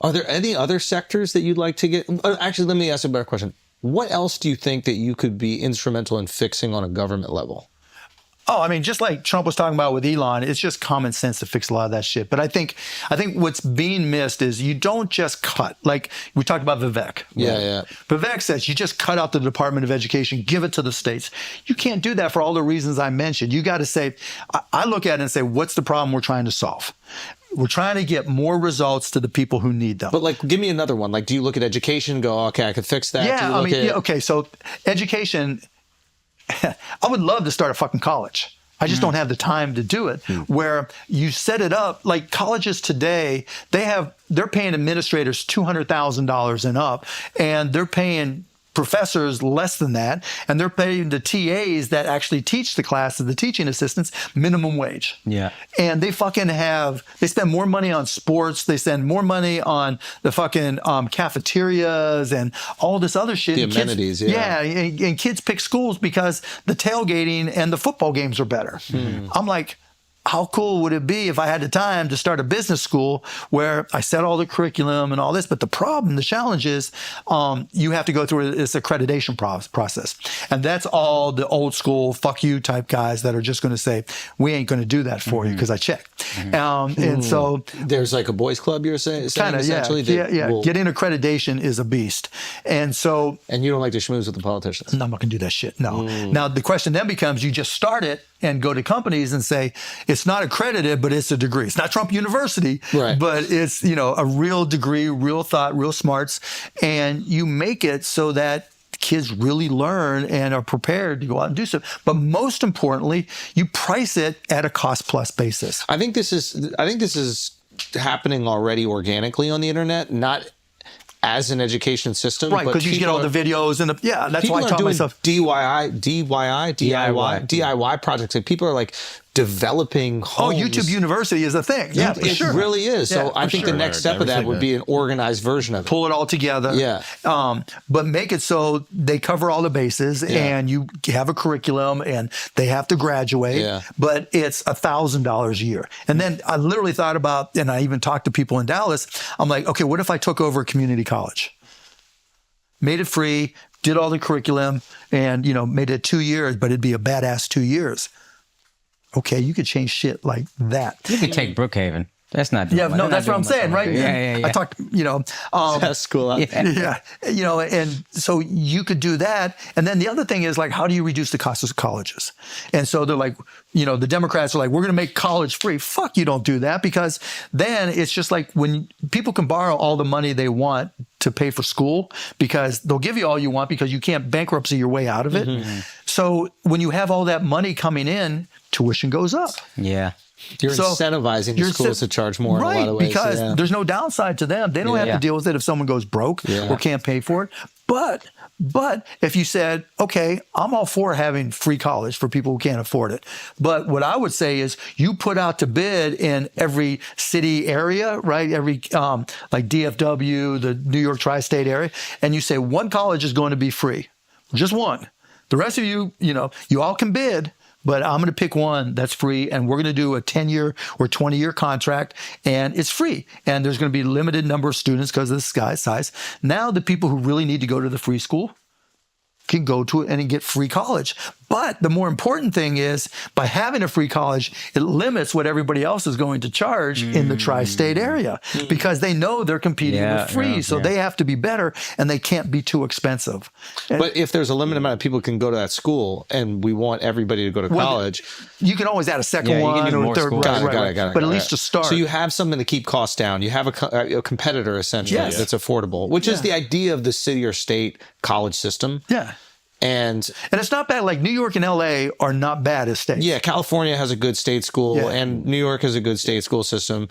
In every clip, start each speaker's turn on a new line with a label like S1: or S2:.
S1: Are there any other sectors that you'd like to get? Actually, let me ask a better question. What else do you think that you could be instrumental in fixing on a government level?
S2: Oh, I mean, just like Trump was talking about with Elon, it's just common sense to fix a lot of that shit. But I think what's being missed is you don't just cut. Like we talked about Vivek.
S1: Yeah.
S2: Vivek says you just cut out the Department of Education, give it to the states. You can't do that for all the reasons I mentioned. You got to say, I look at it and say, what's the problem we're trying to solve? We're trying to get more results to the people who need them.
S1: But like, give me another one. Like, do you look at education and go, okay, I could fix that?
S2: Yeah, okay. So education, I would love to start a fucking college. I just don't have the time to do it. Where you set it up, like colleges today, they're paying administrators $200,000 and up, and they're paying professors less than that, and they're paying the TAs that actually teach the classes, the teaching assistants, minimum wage.
S3: Yeah.
S2: And they spend more money on sports, they spend more money on the fucking cafeterias and all this other shit.
S1: The amenities,
S2: and kids pick schools because the tailgating and the football games are better. I'm like, how cool would it be if I had the time to start a business school where I set all the curriculum and all this? But the challenge is you have to go through this accreditation process. And that's all the old school, fuck you type guys that are just going to say, we ain't going to do that for you because I checked. And so
S1: there's like a boys club, you're saying?
S2: Kind of, yeah. Getting accreditation is a beast. And so...
S1: And you don't like to schmooze with the politicians?
S2: No, I'm not going to do that shit, no. Now, the question then becomes, you just start it and go to companies and say, it's not accredited, but it's a degree. It's not Trump University,
S1: right,
S2: but it's, a real degree, real thought, real smarts. And you make it so that kids really learn and are prepared to go out and do so. But most importantly, you price it at a cost plus basis.
S1: I think this is happening already organically on the internet, not as an education system.
S2: Right, because you get all the videos and that's why I taught myself.
S1: DIY projects. And people are like developing homes.
S2: Oh, YouTube University is a thing. Yeah, for sure.
S1: It really is. So I think the next step of that would be an organized version of it.
S2: Pull it all together.
S1: Yeah.
S2: But make it so they cover all the bases and you have a curriculum and they have to graduate.
S1: Yeah.
S2: But it's $1,000 a year. And then I literally thought about, and I even talked to people in Dallas, I'm like, okay, what if I took over a community college? Made it free, did all the curriculum, and made it 2 years, but it'd be a badass 2 years. Okay, you could change shit like that.
S3: You could take Brookhaven. That's not.
S2: That's what I'm saying, right?
S3: Yeah.
S2: I talked,
S1: That's cool.
S2: Yeah, and so you could do that. And then the other thing is like, how do you reduce the cost of colleges? And so they're like, the Democrats are like, we're going to make college free. Fuck, you don't do that, because then it's just like when people can borrow all the money they want to pay for school, because they'll give you all you want because you can't bankruptcy your way out of it. Mm-hmm. So when you have all that money coming in, tuition goes up.
S3: Yeah.
S1: You're incentivizing the schools to charge more in a lot of ways.
S2: Because there's no downside to them. They don't have to deal with it if someone goes broke or can't pay for it. But if you said, okay, I'm all for having free college for people who can't afford it. But what I would say is you put out to bid in every city area, right? Every, like DFW, the New York tri-state area. And you say one college is going to be free. Just one. The rest of you, you all can bid. But I'm going to pick one that's free, and we're going to do a 10-year or 20-year contract, and it's free. And there's going to be a limited number of students because of the size. Now the people who really need to go to the free school can go to it and get free college. But the more important thing is, by having a free college, it limits what everybody else is going to charge in the tri-state area, because they know they're competing with free. So they have to be better, and they can't be too expensive.
S1: But if there's a limited amount of people who can go to that school, and we want everybody to go to college,
S2: you can always add a second one or a third.
S1: Got it.
S2: But at least to start.
S1: So you have something to keep costs down. You have a competitor, essentially, that's affordable, which is the idea of the city or state college system.
S2: Yeah.
S1: And
S2: it's not bad. Like New York and LA are not bad as states.
S1: Yeah, California has a good state school, and New York has a good state school system.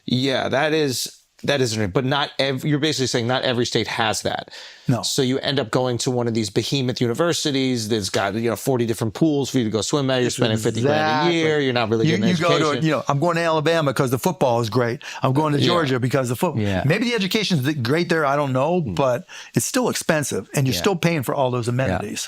S1: Yeah, that is but not every. You're basically saying not every state has that.
S2: No.
S1: So you end up going to one of these behemoth universities that's got 40 different pools for you to go swim at. You're spending $50,000 a year. You're not really getting an education.
S2: Go to I'm going to Alabama because the football is great. I'm going to Georgia because the football.
S3: Yeah.
S2: Maybe the education is great there. I don't know, but it's still expensive, and you're still paying for all those amenities.